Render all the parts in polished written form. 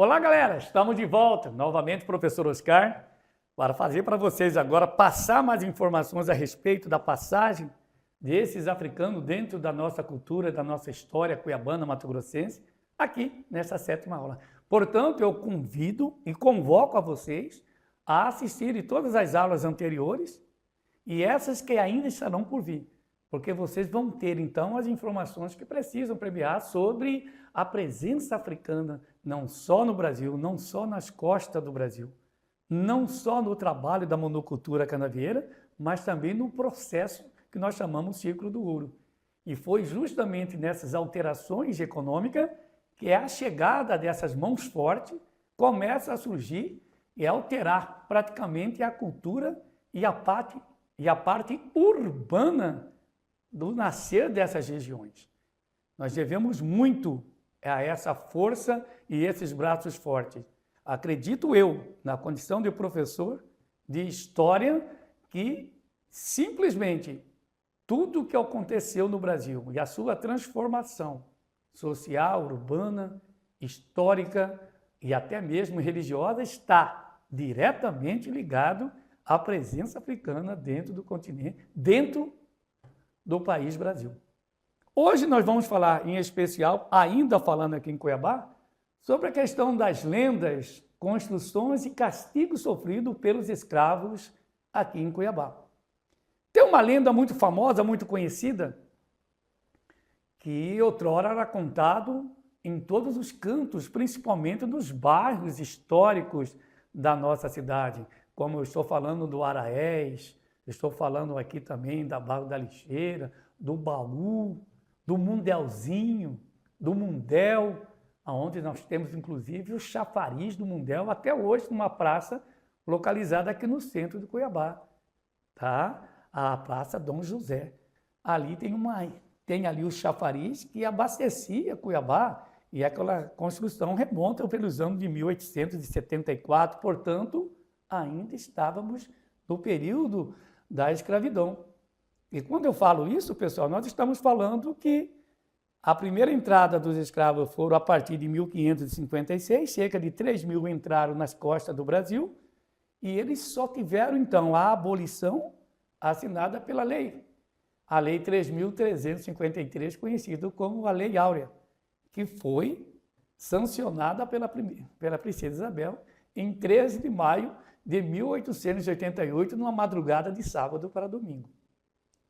Olá, galera! Estamos de volta. Novamente, professor Oscar, para fazer para vocês agora passar mais informações a respeito da passagem desses africanos dentro da nossa cultura, da nossa história cuiabana, mato-grossense, aqui nessa 7ª aula. Portanto, eu convido e convoco a vocês a assistirem todas as aulas anteriores e essas que ainda estarão por vir, porque vocês vão ter, então, as informações que precisam premiar sobre a presença africana, não só no Brasil, não só nas costas do Brasil, não só no trabalho da monocultura canavieira, mas também no processo que nós chamamos ciclo do ouro. E foi justamente nessas alterações econômicas que a chegada dessas mãos fortes começa a surgir e alterar praticamente a cultura e a parte urbana do nascer dessas regiões. Nós devemos muito a essa força e esses braços fortes. Acredito eu, na condição de professor de história, que simplesmente tudo o que aconteceu no Brasil e a sua transformação social, urbana, histórica e até mesmo religiosa está diretamente ligado à presença africana dentro do continente, dentro do país Brasil. Hoje nós vamos falar, em especial, ainda falando aqui em Cuiabá, sobre a questão das lendas, construções e castigos sofridos pelos escravos aqui em Cuiabá. Tem uma lenda muito famosa, muito conhecida, que outrora era contado em todos os cantos, principalmente nos bairros históricos da nossa cidade, como eu estou falando do Araés, estou falando aqui também da Barra da Lixeira, do Baú, do Mundelzinho, do Mundel, onde nós temos inclusive o chafariz do Mundel, até hoje numa praça localizada aqui no centro de Cuiabá, tá? A Praça Dom José. Ali tem ali o chafariz que abastecia Cuiabá e aquela construção remonta pelos anos de 1874, portanto, ainda estávamos no período da escravidão. E quando eu falo isso, pessoal, nós estamos falando que a primeira entrada dos escravos foram a partir de 1556, cerca de 3 mil entraram nas costas do Brasil, e eles só tiveram, então, a abolição assinada pela lei, a Lei 3.353, conhecida como a Lei Áurea, que foi sancionada pela Princesa Isabel em 13 de maio de 1888, numa madrugada de sábado para domingo.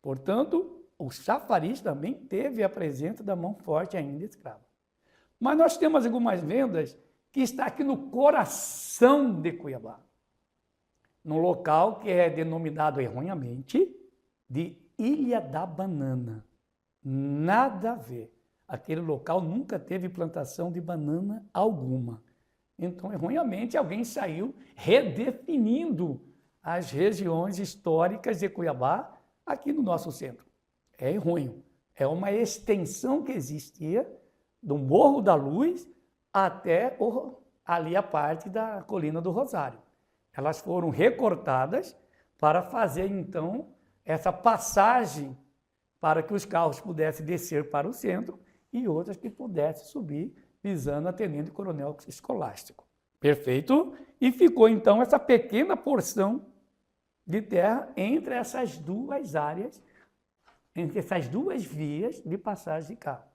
Portanto, o chafariz também teve a presença da mão forte ainda escrava. Mas nós temos algumas lendas que está aqui no coração de Cuiabá, num local que é denominado erroneamente de Ilha da Banana. Nada a ver. Aquele local nunca teve plantação de banana alguma. Então, erroneamente, alguém saiu redefinindo as regiões históricas de Cuiabá aqui no nosso centro. É errôneo. É uma extensão que existia do Morro da Luz até ali a parte da Colina do Rosário. Elas foram recortadas para fazer, então, essa passagem para que os carros pudessem descer para o centro e outras que pudessem subir visando a Tenente Coronel Escolástico. Perfeito? E ficou, então, essa pequena porção de terra entre essas duas áreas, entre essas duas vias de passagem de carro.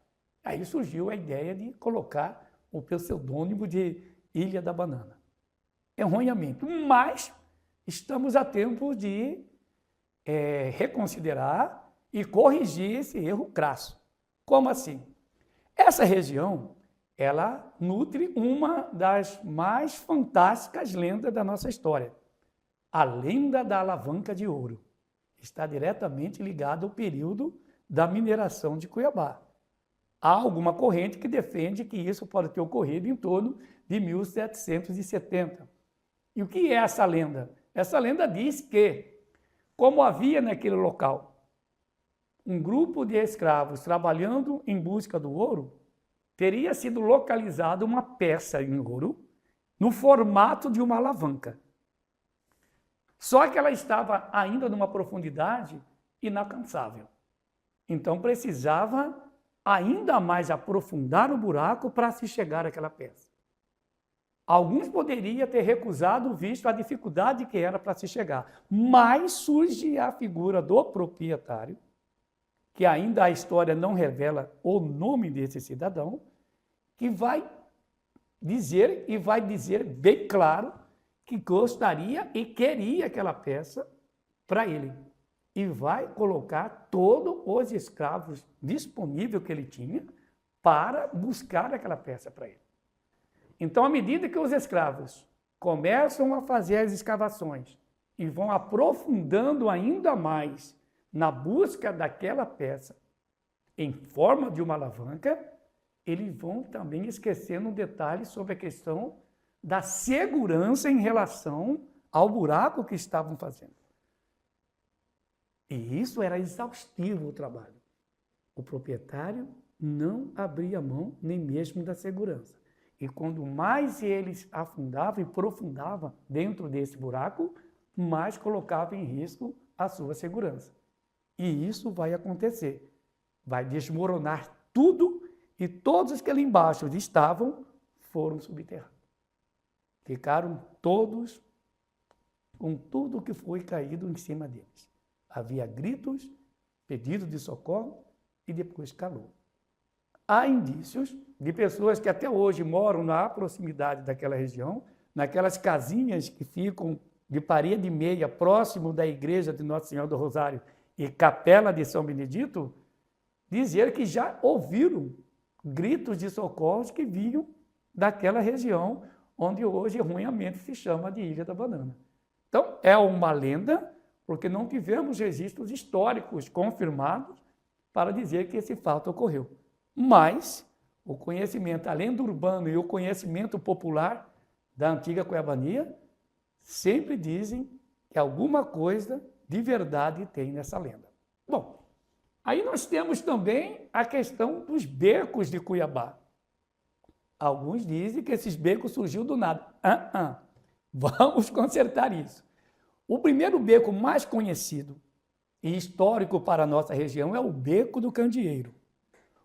Aí surgiu a ideia de colocar o pseudônimo de Ilha da Banana. Erroneamente, mas estamos a tempo de reconsiderar e corrigir esse erro crasso. Como assim? Essa região, ela nutre uma das mais fantásticas lendas da nossa história. A lenda da alavanca de ouro está diretamente ligada ao período da mineração de Cuiabá. Há alguma corrente que defende que isso pode ter ocorrido em torno de 1770. E o que é essa lenda? Essa lenda diz que, como havia naquele local um grupo de escravos trabalhando em busca do ouro, teria sido localizada uma peça em ouro no formato de uma alavanca. Só que ela estava ainda numa profundidade inalcançável. Então precisava ainda mais aprofundar o buraco para se chegar àquela peça. Alguns poderiam ter recusado, visto a dificuldade que era para se chegar. Mas surge a figura do proprietário, que ainda a história não revela o nome desse cidadão, que vai dizer bem claro que gostaria e queria aquela peça para ele. E vai colocar todos os escravos disponíveis que ele tinha para buscar aquela peça para ele. Então, à medida que os escravos começam a fazer as escavações e vão aprofundando ainda mais na busca daquela peça em forma de uma alavanca, eles vão também esquecendo um detalhe sobre a questão da segurança em relação ao buraco que estavam fazendo. E isso era exaustivo o trabalho. O proprietário não abria mão nem mesmo da segurança. E quando mais eles afundavam e profundavam dentro desse buraco, mais colocava em risco a sua segurança. E isso vai acontecer. Vai desmoronar tudo e todos os que ali embaixo estavam foram subterrados. Ficaram todos com tudo que foi caído em cima deles. Havia gritos, pedidos de socorro e depois calor. Há indícios de pessoas que até hoje moram na proximidade daquela região, naquelas casinhas que ficam de parede meia, próximo da igreja de Nossa Senhora do Rosário e Capela de São Benedito, dizer que já ouviram gritos de socorros que vinham daquela região onde hoje erroneamente se chama de Ilha da Banana. Então, é uma lenda, porque não tivemos registros históricos confirmados para dizer que esse fato ocorreu. Mas o conhecimento, a lenda urbana e o conhecimento popular da antiga Cuiabania sempre dizem que alguma coisa de verdade tem nessa lenda. Bom, aí nós temos também a questão dos becos de Cuiabá. Alguns dizem que esses becos surgiu do nada. Vamos consertar isso. O primeiro beco mais conhecido e histórico para a nossa região é o Beco do Candeeiro.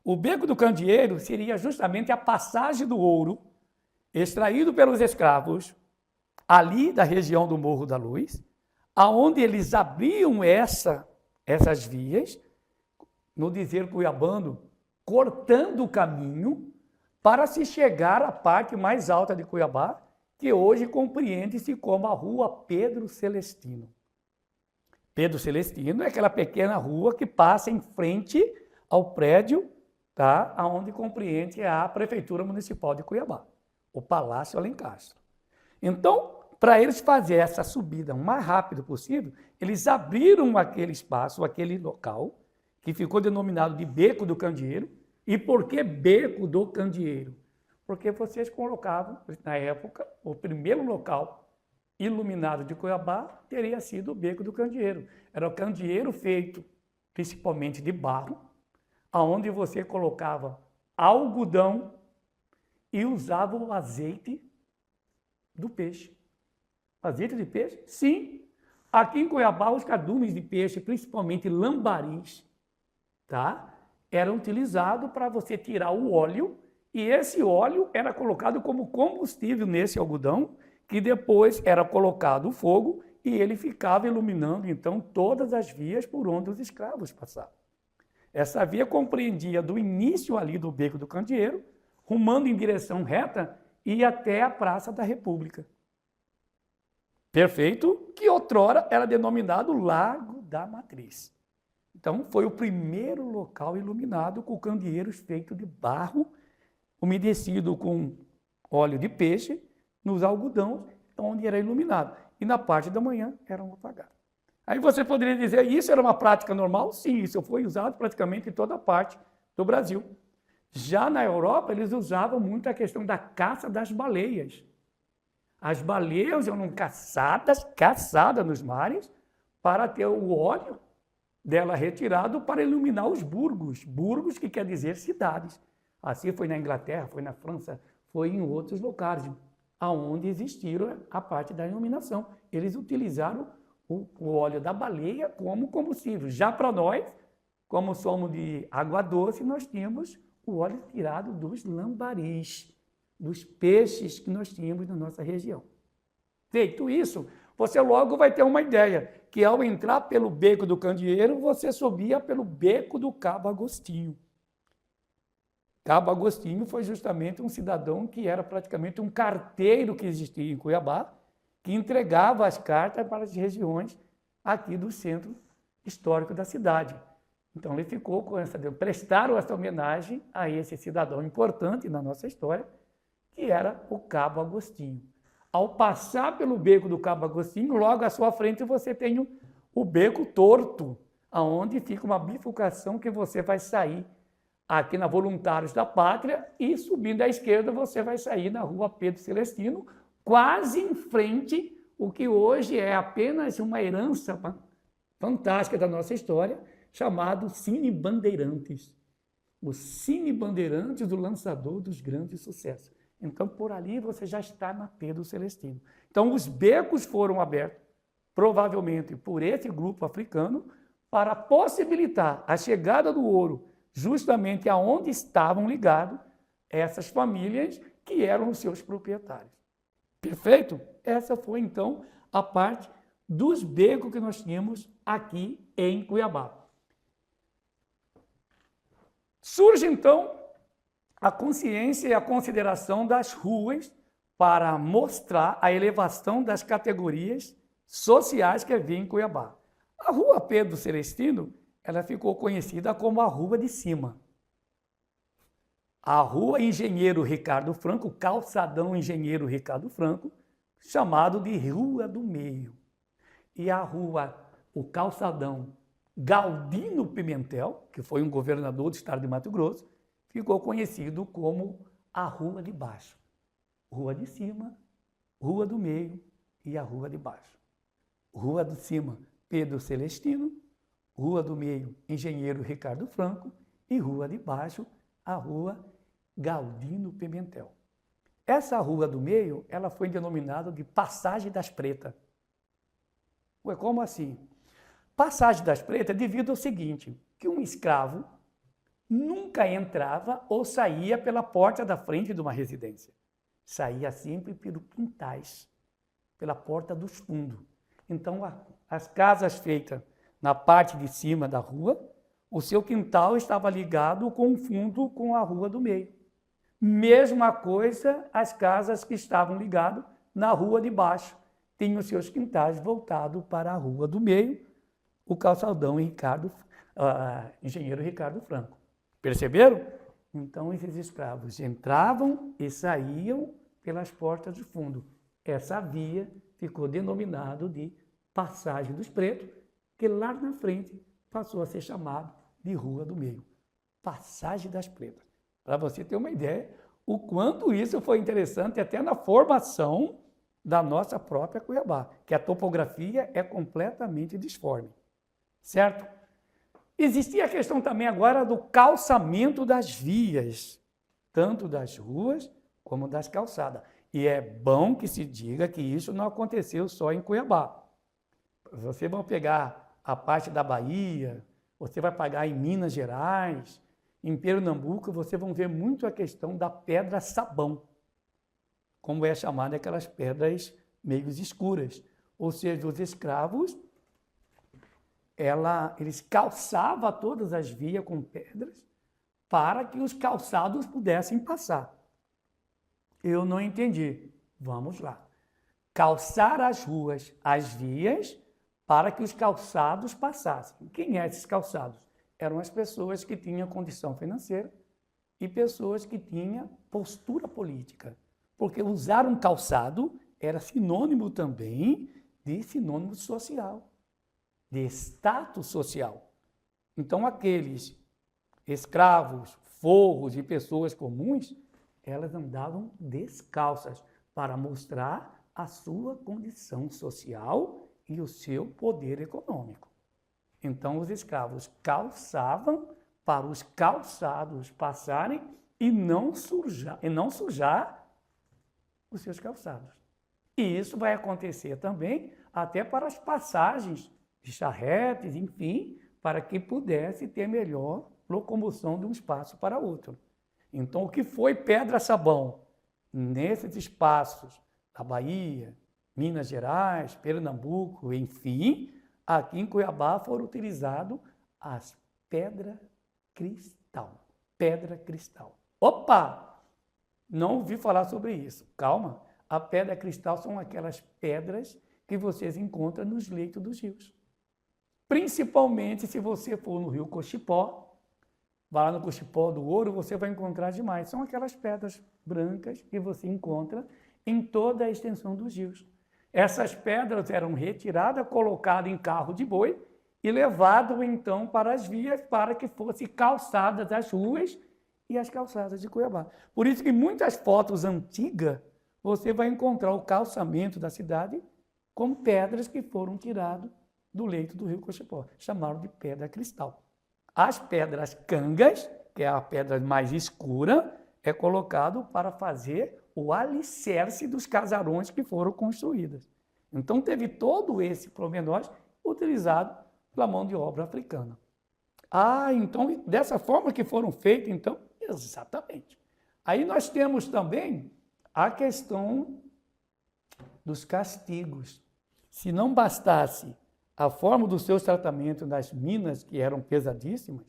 O Beco do Candeeiro seria justamente a passagem do ouro extraído pelos escravos ali da região do Morro da Luz, aonde eles abriam essas vias, no dizer cuiabano, cortando o caminho para se chegar à parte mais alta de Cuiabá, que hoje compreende-se como a Rua Pedro Celestino. Pedro Celestino é aquela pequena rua que passa em frente ao prédio, tá, onde compreende a Prefeitura Municipal de Cuiabá, o Palácio Alencastro. Então, para eles fazerem essa subida o mais rápido possível, eles abriram aquele espaço, aquele local, que ficou denominado de Beco do Candeeiro. E por que Beco do Candeeiro? Porque vocês colocavam, na época, o primeiro local iluminado de Cuiabá teria sido o Beco do Candeeiro. Era o candeeiro feito principalmente de barro, aonde você colocava algodão e usava o azeite do peixe. Azeite de peixe? Sim. Aqui em Cuiabá, os cardumes de peixe, principalmente lambaris, tá, eram utilizados para você tirar o óleo, e esse óleo era colocado como combustível nesse algodão, que depois era colocado o fogo e ele ficava iluminando, então, todas as vias por onde os escravos passavam. Essa via compreendia do início ali do Beco do Candeeiro, rumando em direção reta e até a Praça da República. Perfeito? Que outrora era denominado Lago da Matriz. Então, foi o primeiro local iluminado com candeeiros feitos de barro, umedecido com óleo de peixe, nos algodões, onde era iluminado. E na parte da manhã eram apagados. Aí você poderia dizer, isso era uma prática normal? Sim, isso foi usado praticamente em toda a parte do Brasil. Já na Europa, eles usavam muito a questão da caça das baleias. As baleias eram caçadas nos mares, para ter o óleo dela retirado para iluminar os burgos. Burgos que quer dizer cidades. Assim foi na Inglaterra, foi na França, foi em outros locais, aonde existiram a parte da iluminação. Eles utilizaram o óleo da baleia como combustível. Já para nós, como somos de água doce, nós tínhamos o óleo tirado dos lambaris. dos peixes que nós tínhamos na nossa região. Feito isso, você logo vai ter uma ideia, que ao entrar pelo Beco do Candeeiro, você subia pelo Beco do Cabo Agostinho. Cabo Agostinho foi justamente um cidadão que era praticamente um carteiro que existia em Cuiabá, que entregava as cartas para as regiões aqui do centro histórico da cidade. Então ele ficou com prestaram essa homenagem a esse cidadão importante na nossa história, que era o Cabo Agostinho. Ao passar pelo Beco do Cabo Agostinho, logo à sua frente você tem o Beco Torto, aonde fica uma bifurcação que você vai sair aqui na Voluntários da Pátria e subindo à esquerda você vai sair na Rua Pedro Celestino, quase em frente o que hoje é apenas uma herança fantástica da nossa história, chamado Cine Bandeirantes. O Cine Bandeirantes do lançador dos grandes sucessos. Então, por ali você já está na Pedro Celestino. Então, os becos foram abertos, provavelmente por esse grupo africano, para possibilitar a chegada do ouro justamente aonde estavam ligados essas famílias que eram os seus proprietários. Perfeito? Essa foi, então, a parte dos becos que nós tínhamos aqui em Cuiabá. Surge, então, a consciência e a consideração das ruas para mostrar a elevação das categorias sociais que havia em Cuiabá. A Rua Pedro Celestino, ela ficou conhecida como a Rua de Cima. A Rua Engenheiro Ricardo Franco, Calçadão Engenheiro Ricardo Franco, chamado de Rua do Meio. E a Rua, o Calçadão Galdino Pimentel, que foi um governador do estado de Mato Grosso, ficou conhecido como a Rua de Baixo. Rua de Cima, Rua do Meio e a Rua de Baixo. Rua de Cima, Pedro Celestino, Rua do Meio, Engenheiro Ricardo Franco e Rua de Baixo, a Rua Galdino Pimentel. Essa Rua do Meio, ela foi denominada de Passagem das Pretas. Ué, como assim? Passagem das Pretas devido ao seguinte, que um escravo nunca entrava ou saía pela porta da frente de uma residência. Saía sempre pelos quintais, pela porta dos fundos. Então, as casas feitas na parte de cima da rua, o seu quintal estava ligado com o fundo com a Rua do Meio. Mesma coisa as casas que estavam ligadas na Rua de Baixo, tinham seus quintais voltados para a Rua do Meio, o calçadão Engenheiro Ricardo Franco. Perceberam? Então, esses escravos entravam e saíam pelas portas do fundo. Essa via ficou denominada de Passagem dos Pretos, que lá na frente passou a ser chamado de Rua do Meio. Passagem das Pretas. Para você ter uma ideia, o quanto isso foi interessante até na formação da nossa própria Cuiabá, que a topografia é completamente disforme. Certo? Existia a questão também agora do calçamento das vias, tanto das ruas como das calçadas. E é bom que se diga que isso não aconteceu só em Cuiabá. Você vai pegar a parte da Bahia, você vai pegar em Minas Gerais, em Pernambuco, você vão ver muito a questão da pedra sabão, como é chamada aquelas pedras meio escuras. Ou seja, os escravos, eles calçavam todas as vias com pedras para que os calçados pudessem passar. Eu não entendi. Vamos lá. Calçar as ruas, as vias, para que os calçados passassem. Quem eram esses calçados? Eram as pessoas que tinham condição financeira e pessoas que tinham postura política. Porque usar um calçado era sinônimo também de sinônimo social, de status social. Então, aqueles escravos, forros e pessoas comuns, elas andavam descalças para mostrar a sua condição social e o seu poder econômico. Então, os escravos calçavam para os calçados passarem e não sujar os seus calçados. E isso vai acontecer também até para as passagens de charretes, enfim, para que pudesse ter melhor locomoção de um espaço para outro. Então, o que foi pedra-sabão nesses espaços da Bahia, Minas Gerais, Pernambuco, enfim, aqui em Cuiabá foram utilizadas as pedras cristal. Pedra cristal. Opa! Não ouvi falar sobre isso. Calma. A pedra cristal são aquelas pedras que vocês encontram nos leitos dos rios. Principalmente se você for no rio Cochipó, vai lá no Cochipó do Ouro, você vai encontrar demais. São aquelas pedras brancas que você encontra em toda a extensão dos rios. Essas pedras eram retiradas, colocadas em carro de boi e levadas então para as vias para que fossem calçadas as ruas e as calçadas de Cuiabá. Por isso que em muitas fotos antigas você vai encontrar o calçamento da cidade com pedras que foram tiradas do leito do rio Cochipó. Chamaram de pedra cristal. As pedras cangas, que é a pedra mais escura, é colocado para fazer o alicerce dos casarões que foram construídos. Então teve todo esse pormenor utilizado pela mão de obra africana. Então dessa forma que foram feitos, então, exatamente. Aí nós temos também a questão dos castigos. Se não bastasse a forma dos seus tratamentos nas minas, que eram pesadíssimas,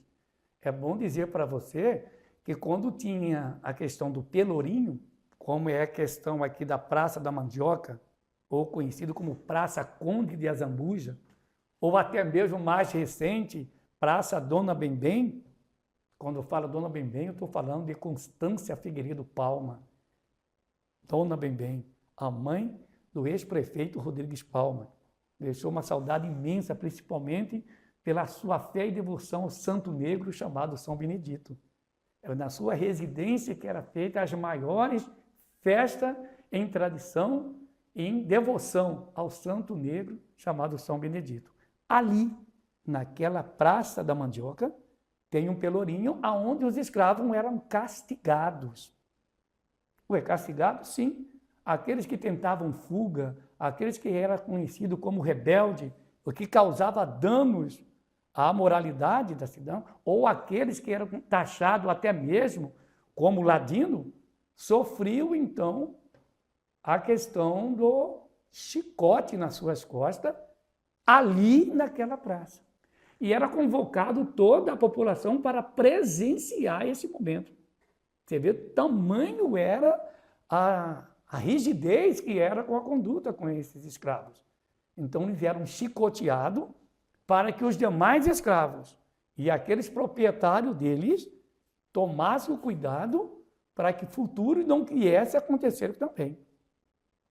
é bom dizer para você que quando tinha a questão do pelourinho, como é a questão aqui da Praça da Mandioca, ou conhecido como Praça Conde de Azambuja, ou até mesmo mais recente, Praça Dona Bembem. Quando eu falo Dona Bembem, eu estou falando de Constância Figueiredo Palma. Dona Bembem, a mãe do ex-prefeito Rodrigues Palma. Deixou uma saudade imensa, principalmente pela sua fé e devoção ao santo negro chamado São Benedito. Era na sua residência que era feita as maiores festas em tradição e em devoção ao santo negro chamado São Benedito. Ali, naquela Praça da Mandioca, tem um pelourinho onde os escravos eram castigados. Castigados? Sim. Aqueles que tentavam fuga, aqueles que eram conhecidos como rebelde, o que causava danos à moralidade da cidade, ou aqueles que eram taxados até mesmo como ladino, sofriam então a questão do chicote nas suas costas, ali naquela praça. E era convocado toda a população para presenciar esse momento. Você vê o tamanho era a rigidez que era com a conduta com esses escravos. Então eles eram chicoteados para que os demais escravos e aqueles proprietários deles tomassem o cuidado para que futuro não viesse a acontecer também.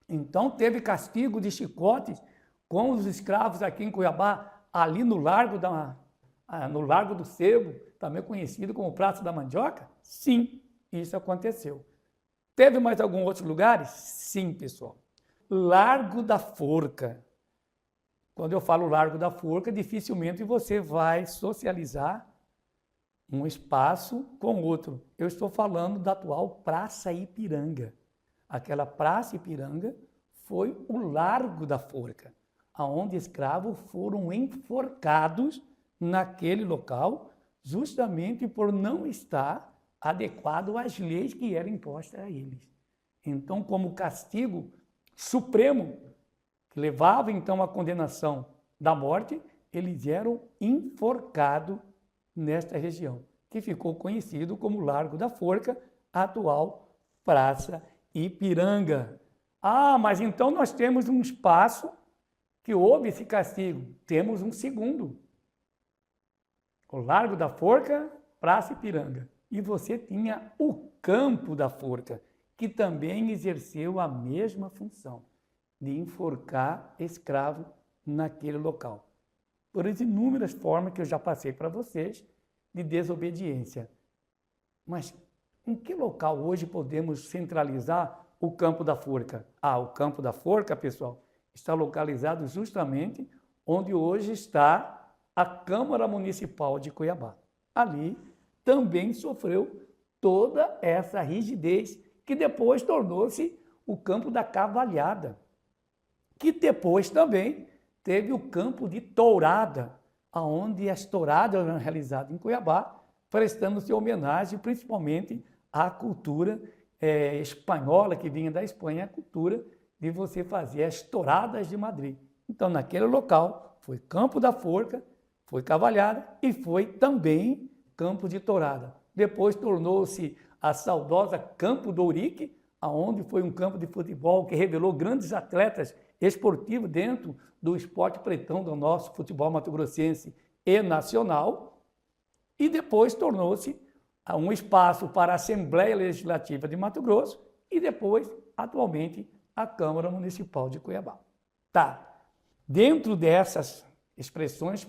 Então teve castigo de chicotes com os escravos aqui em Cuiabá, ali no Largo do Sebo, também conhecido como Praça da Mandioca? Sim, isso aconteceu. Teve mais algum outro lugar? Sim, pessoal. Largo da Forca. Quando eu falo Largo da Forca, dificilmente você vai socializar um espaço com outro. Eu estou falando da atual Praça Ipiranga. Aquela Praça Ipiranga foi o Largo da Forca, onde escravos foram enforcados naquele local, justamente por não estar adequado às leis que eram impostas a eles. Então, como castigo supremo, que levava então à condenação da morte, eles eram enforcados nesta região, que ficou conhecido como Largo da Forca, atual Praça Ipiranga. Mas então nós temos um espaço que houve esse castigo. Temos um segundo. O Largo da Forca, Praça Ipiranga. E você tinha o Campo da Forca, que também exerceu a mesma função, de enforcar escravo naquele local. Por as inúmeras formas que eu já passei para vocês de desobediência. Mas em que local hoje podemos centralizar o Campo da Forca? O Campo da Forca, pessoal, está localizado justamente onde hoje está a Câmara Municipal de Cuiabá. Ali também sofreu toda essa rigidez, que depois tornou-se o Campo da Cavalhada, que depois também teve o Campo de Tourada, onde as touradas eram realizadas em Cuiabá, prestando-se homenagem principalmente à cultura espanhola que vinha da Espanha, a cultura de você fazer as touradas de Madrid. Então, naquele local, foi Campo da Forca, foi Cavalhada e foi também Campo de Tourada. Depois tornou-se a saudosa Campo do Ourique, onde foi um campo de futebol que revelou grandes atletas esportivos dentro do esporte pretão do nosso futebol mato-grossense e nacional. E depois tornou-se um espaço para a Assembleia Legislativa de Mato Grosso e depois, atualmente, a Câmara Municipal de Cuiabá. Tá. Dentro dessas expressões,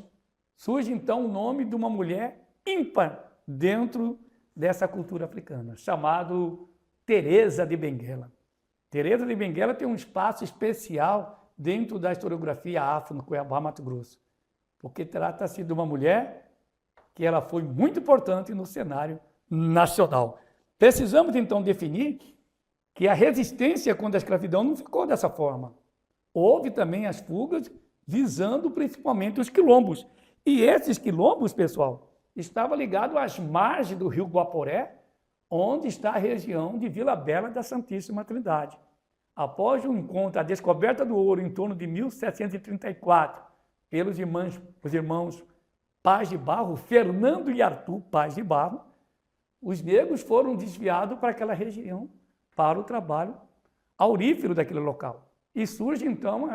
surge então o nome de uma mulher ímpar dentro dessa cultura africana, chamado Teresa de Benguela. Teresa de Benguela tem um espaço especial dentro da historiografia afro no Cuiabá, Mato Grosso, porque trata-se de uma mulher que ela foi muito importante no cenário nacional. Precisamos então definir que a resistência contra a escravidão não ficou dessa forma. Houve também as fugas visando principalmente os quilombos. E esses quilombos, pessoal, estavam ligados às margens do rio Guaporé, onde está a região de Vila Bela da Santíssima Trindade. Após o encontro, a descoberta do ouro em torno de 1734, pelos irmãos Paz de Barro, Fernando e Arthur Paz de Barro, os negros foram desviados para aquela região, para o trabalho aurífero daquele local. E surge, então,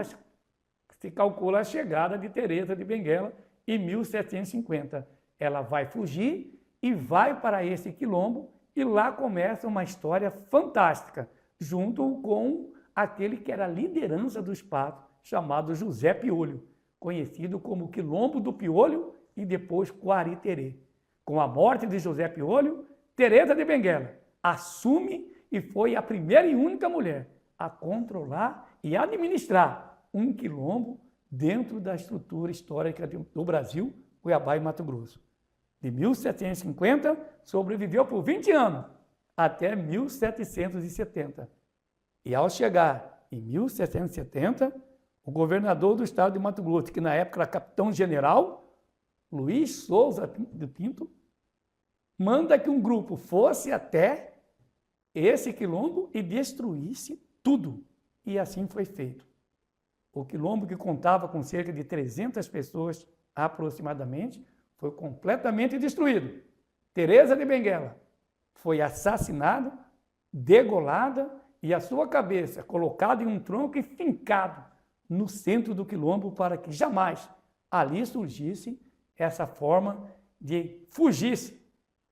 se calcula a chegada de Teresa de Benguela em 1750. Ela vai fugir e vai para esse quilombo e lá começa uma história fantástica, junto com aquele que era a liderança dos patos, chamado José Piolho, conhecido como Quilombo do Piolho e depois Quariterê. Com a morte de José Piolho, Teresa de Benguela assume e foi a primeira e única mulher a controlar e administrar um quilombo dentro da estrutura histórica do Brasil, Cuiabá e Mato Grosso. De 1750, sobreviveu por 20 anos, até 1770. E ao chegar em 1770, o governador do estado de Mato Grosso, que na época era capitão-general, Luiz Souza de Pinto, manda que um grupo fosse até esse quilombo e destruísse tudo. E assim foi feito. O quilombo, que contava com cerca de 300 pessoas aproximadamente, foi completamente destruído. Teresa de Benguela foi assassinada, degolada e a sua cabeça colocada em um tronco e fincado no centro do quilombo para que jamais ali surgisse essa forma de fugir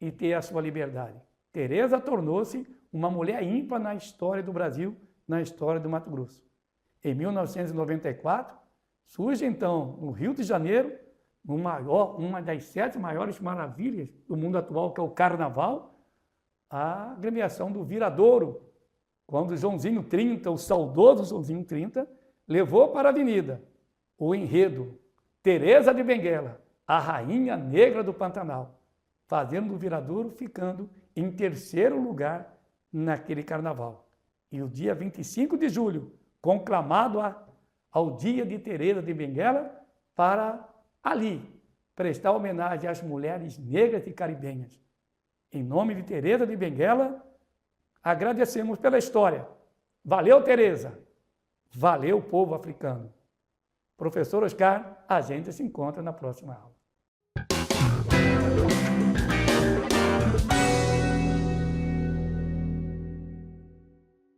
e ter a sua liberdade. Teresa tornou-se uma mulher ímpar na história do Brasil, na história do Mato Grosso. Em 1994, surge então no Rio de Janeiro uma das 7 maiores maravilhas do mundo atual, que é o Carnaval, a agremiação do Viradouro, quando Joãozinho 30, o saudoso Joãozinho 30, levou para a avenida o enredo Teresa de Benguela, a rainha negra do Pantanal, fazendo o Viradouro ficando em 3º lugar naquele carnaval. E o dia 25 de julho, conclamado ao dia de Teresa de Benguela, para ali prestar homenagem às mulheres negras e caribenhas. Em nome de Teresa de Benguela, agradecemos pela história. Valeu, Teresa! Valeu, povo africano! Professor Oscar, a gente se encontra na próxima aula.